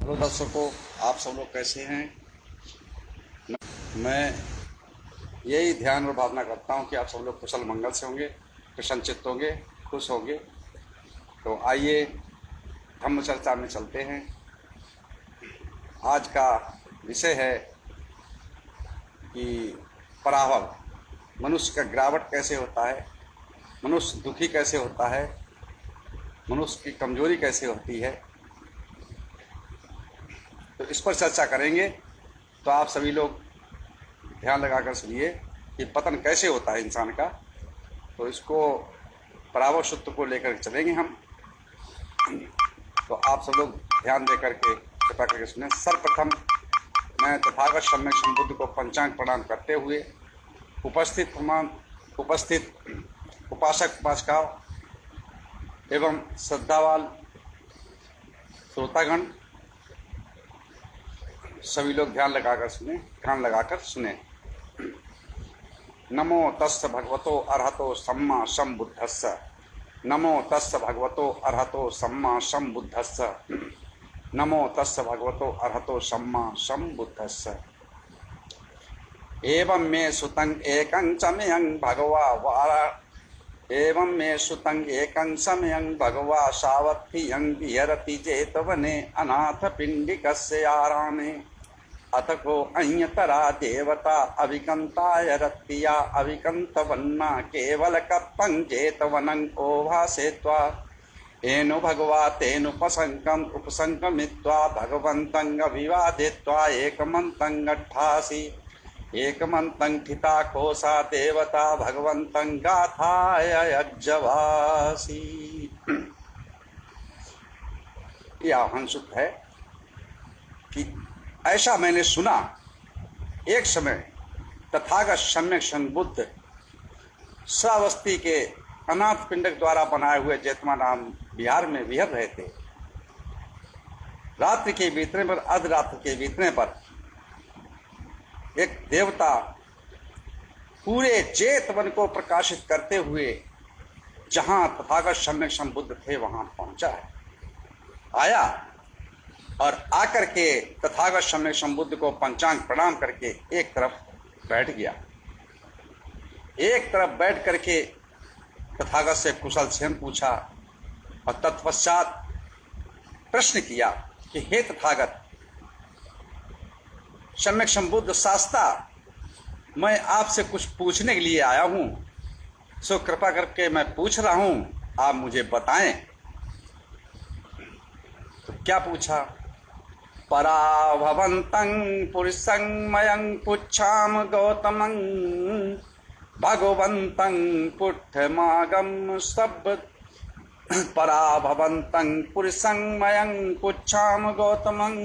Hello दर्शकों, आप सब लोग कैसे हैं। मैं यही ध्यान और भावना करता हूं कि आप सब लोग कुशल मंगल से होंगे, प्रसन्नचित्त होंगे, खुश होंगे। तो आइए धम्म चर्चा में चलते हैं। आज का विषय है कि पराभव, मनुष्य का गिरावट कैसे होता है, मनुष्य दुखी कैसे होता है, मनुष्य की कमजोरी कैसे होती है। तो इस पर चर्चा करेंगे। तो आप सभी लोग ध्यान लगाकर सुनिए कि पतन कैसे होता है इंसान का। तो इसको पराभव सूत्र को लेकर चलेंगे हम। तो आप सब लोग ध्यान दे करके कृपा करके सुने। सर्वप्रथम मैं तथागत सम्यक संबुद्ध को पंचांग प्रणाम करते हुए उपस्थित उपासक उपासिकाओं एवं श्रद्धावान श्रोतागण सभी लोग ध्यान लगाकर सुने, कान लगाकर सुने। नमो तस्य भगवतो अरहतो सम्मा संबुद्धस्स। नमो तस्य भगवतो अरहतो सम्मा संबुद्धस्स। नमो तस्य भगवतो अरहतो सम्मा संबुद्धस्स। एवं मे सुतं एकं समयं भगवा वारा एवं मे सुतं एकं समयं भगवा सावत्थियं विहरति जेतवने अनाथ पिंडिकस्य आरामे। अथ को अन्यतरा देवता अभिकंताय रत्तिया अभिकंतवन्ना केवल कप्पं जेतवनं ओभासेत्वा एनु भगवा तेनुपसंकम उपसंकमित्वा भगवन्तं अभिवादित्वा एकमन्तं गट्ठासि एकमन्तं ठिता कोसा देवता भगवन्तं गाथाय यज्जवासी। यह आह्वान सूत्र है कि ऐसा मैंने सुना, एक समय तथागत सम्यक संबुद्ध श्रावस्ती के अनाथ पिंडक द्वारा बनाए हुए जैतमा नाम बिहार में विहर रहे थे। रात्रि के बीतने पर, अर्धरात्रि के बीतने पर एक देवता पूरे जेत वन को प्रकाशित करते हुए जहां तथागत सम्यक संबुद्ध थे वहां पहुंचा है, आया और आकर के तथागत सम्यक संबुद्ध को पंचांग प्रणाम करके एक तरफ बैठ गया। एक तरफ बैठ करके तथागत से कुशल क्षेम पूछा और तत्पश्चात प्रश्न किया कि हे तथागत सम्यक संबुद्ध शास्ता, मैं आपसे कुछ पूछने के लिए आया हूं, सो कृपा करके मैं पूछ रहा हूं, आप मुझे बताएं। तो क्या पूछा? पराभवन्तं पुरुषं मयं पुच्छाम गौतमं भगवन्तं पुट्ठमागम सब। पराभवन्तं पुरुषं मयं पुच्छाम गौतमं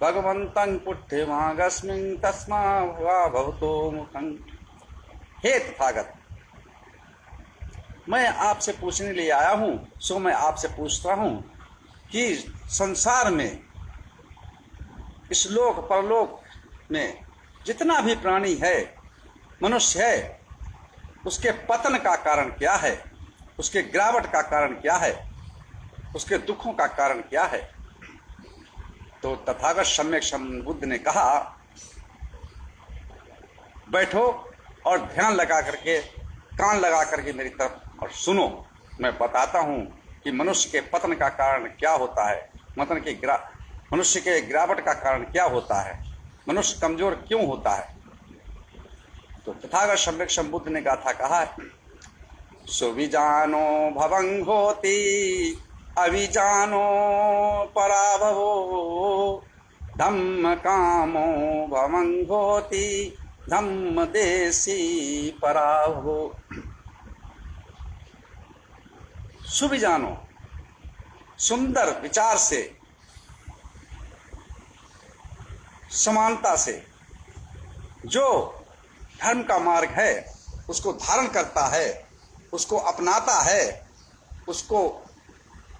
भगवन्तं पुट्ठमागस्मिन् तस्मा वा भवतो मुखं। हे तथागत, मैं आपसे पूछने लिए आया हूं, सो मैं आपसे पूछता हूं कि संसार में, इस लोक परलोक में जितना भी प्राणी है, मनुष्य है, उसके पतन का कारण क्या है, उसके गिरावट का कारण क्या है, उसके दुखों का कारण क्या है। तो तथागत सम्यक संबुद्ध ने कहा, बैठो और ध्यान लगा करके, कान लगा करके मेरी तरफ और सुनो। मैं बताता हूं कि मनुष्य के पतन का कारण क्या होता है, मनुष्य के गिरावट का कारण क्या होता है, मनुष्य कमजोर क्यों होता है। तो तथागत सम्यक संबुद्ध ने गाथा कहा, सुविजानो भवं होति अविजानो पराभवो धम्म कामो भवं होति धम्म देसी पराभवो। सुविजानो, सुंदर विचार से, समानता से जो धर्म का मार्ग है उसको धारण करता है, उसको अपनाता है, उसको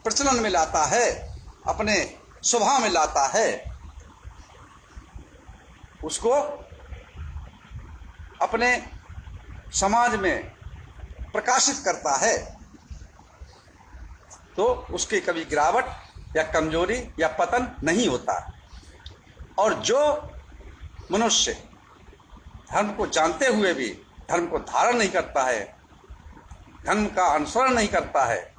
प्रचलन में लाता है, अपने स्वभाव में लाता है, उसको अपने समाज में प्रकाशित करता है, तो उसकी कभी गिरावट या कमजोरी या पतन नहीं होता। और जो मनुष्य धर्म को जानते हुए भी धर्म को धारण नहीं करता है, धर्म का अनुसरण नहीं करता है,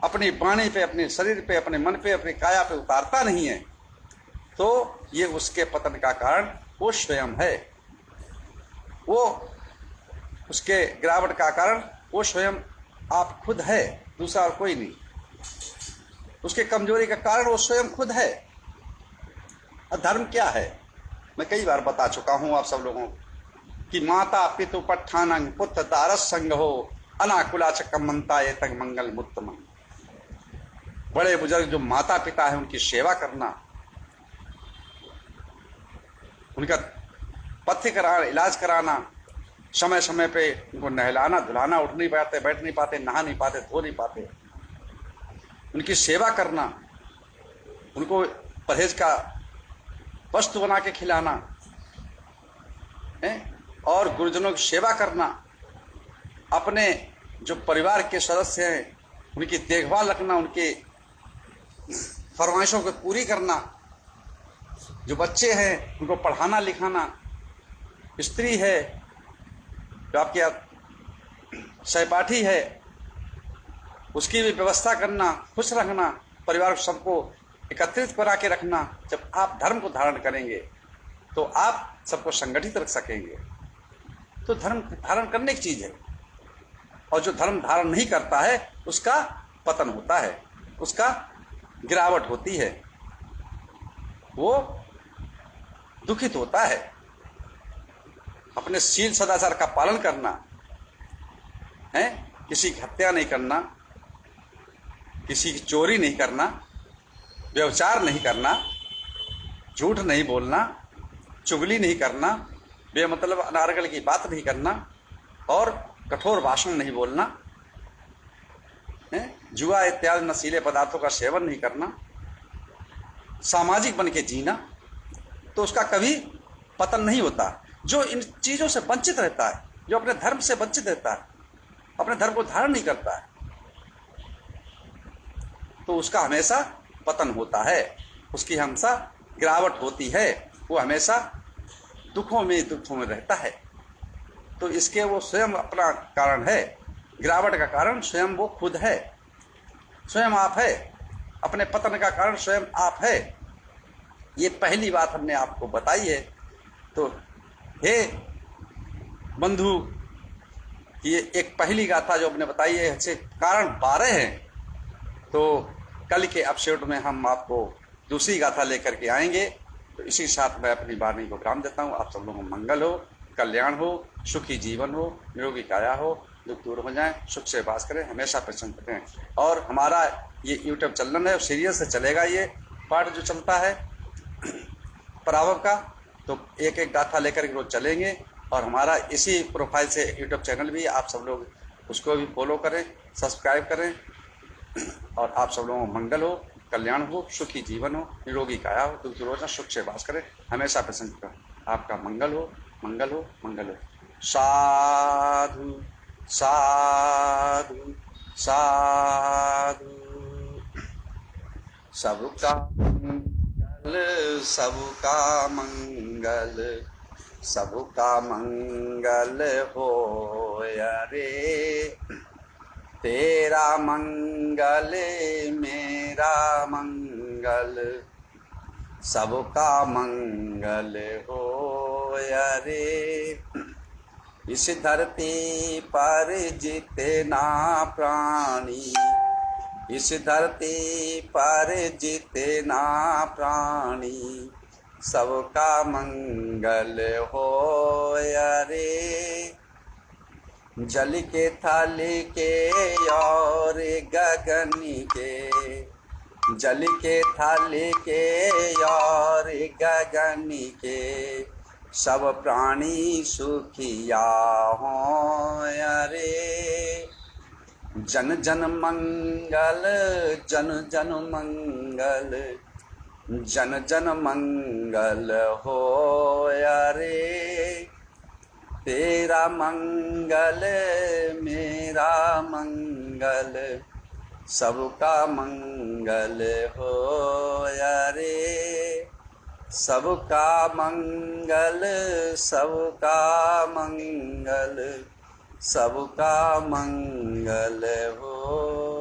अपनी वाणी पे, अपने शरीर पे, अपने मन पे, अपनी काया पे उतारता नहीं है, तो ये उसके पतन का कारण वो स्वयं है। वो उसके गिरावट का कारण वो स्वयं आप खुद है, दूसरा और कोई नहीं। उसके कमजोरी का कारण वो स्वयं खुद है। और धर्म क्या है, मैं कई बार बता चुका हूं आप सब लोगों को कि माता पितु पट्ठानंग पुत्र दारस संग हो अनाकुला चकमंता ये तक मंगल मुत्तम। बड़े बुजुर्ग जो माता पिता है उनकी सेवा करना, उनका पथ्य कराना, इलाज कराना, समय समय पे उनको नहलाना धुलाना, उठ नहीं पाते, बैठ नहीं पाते, नहा नहीं पाते, धो नहीं पाते, उनकी सेवा करना, उनको परहेज का वस्तु बना के खिलाना है, और गुरुजनों की सेवा करना, अपने जो परिवार के सदस्य हैं उनकी देखभाल रखना, उनके फरमाइशों को पूरी करना, जो बच्चे हैं उनको पढ़ाना लिखाना, स्त्री है जो आपके सहपाठी है उसकी भी व्यवस्था करना, खुश रखना, परिवार को सबको एकत्रित करा के रखना। जब आप धर्म को धारण करेंगे तो आप सबको संगठित रख सकेंगे। तो धर्म धारण करने की चीज है, और जो धर्म धारण नहीं करता है उसका पतन होता है, उसका गिरावट होती है, वो दुखित होता है। अपने शील सदाचार का पालन करना है, किसी की हत्या नहीं करना, किसी की चोरी नहीं करना, व्यभिचार नहीं करना, झूठ नहीं बोलना, चुगली नहीं करना, बेमतलब अनारगल की बात नहीं करना, और कठोर भाषण नहीं बोलना है, जुआ इत्यादि नशीले पदार्थों का सेवन नहीं करना, सामाजिक बन के जीना, तो उसका कभी पतन नहीं होता। जो इन चीजों से वंचित रहता है, जो अपने धर्म से वंचित रहता है, अपने धर्म को धारण नहीं करता है, तो उसका हमेशा पतन होता है, उसकी हमेशा गिरावट होती है, वो हमेशा दुखों में रहता है। तो इसके वो स्वयं अपना कारण है, गिरावट का कारण स्वयं वो खुद है, स्वयं आप है, अपने पतन का कारण स्वयं आप है। ये पहली बात हमने आपको बताई है। तो हे बंधु, ये एक पहली गाथा जो हमने बताई है, इससे कारण 12 हैं। तो कल के एपिसोड में हम आपको दूसरी गाथा लेकर के आएंगे। तो इसी साथ मैं अपनी वाणी को विराम देता हूँ। आप सब लोगों को मंगल हो, कल्याण हो, सुखी जीवन हो, निरोगी काया हो, दुख दूर हो जाए, सुख से वास करें, हमेशा प्रसन्न रहें। और हमारा ये यूट्यूब चैनल है, सीरियस से चलेगा, ये पाठ जो चलता है पराभव का, तो एक एक गाथा लेकर के रोज चलेंगे। और हमारा इसी प्रोफाइल से यूट्यूब चैनल भी, आप सब लोग उसको भी फॉलो करें, सब्सक्राइब करें। और आप सब लोगों को मंगल हो, कल्याण हो, सुखी जीवन हो, निरोगी काया हो, दुख दूर हो जाए, सुख से वास करें, हमेशा प्रसन्न करें। आपका मंगल हो, मंगल हो, मंगल हो। साधु साधु साधु। सबका मंगल, सबका मंगल, सबका मंगल हो रे। तेरा मंगल मेरा मंगल, सबका मंगल हो रे। इस धरती पर जितना प्राणी, इस धरती पर जितना प्राणी, सबका मंगल हो रे। जल के थल के और गगन के, जल के थल के और गगन के, सब प्राणी सुखिया हो रे। जन जन मंगल, जन जन मंगल, जन जन मंगल हो रे। तेरा मंगल मेरा मंगल, सबका मंगल हो रे, सबका मंगल, सबका मंगल, सबका मंगल हो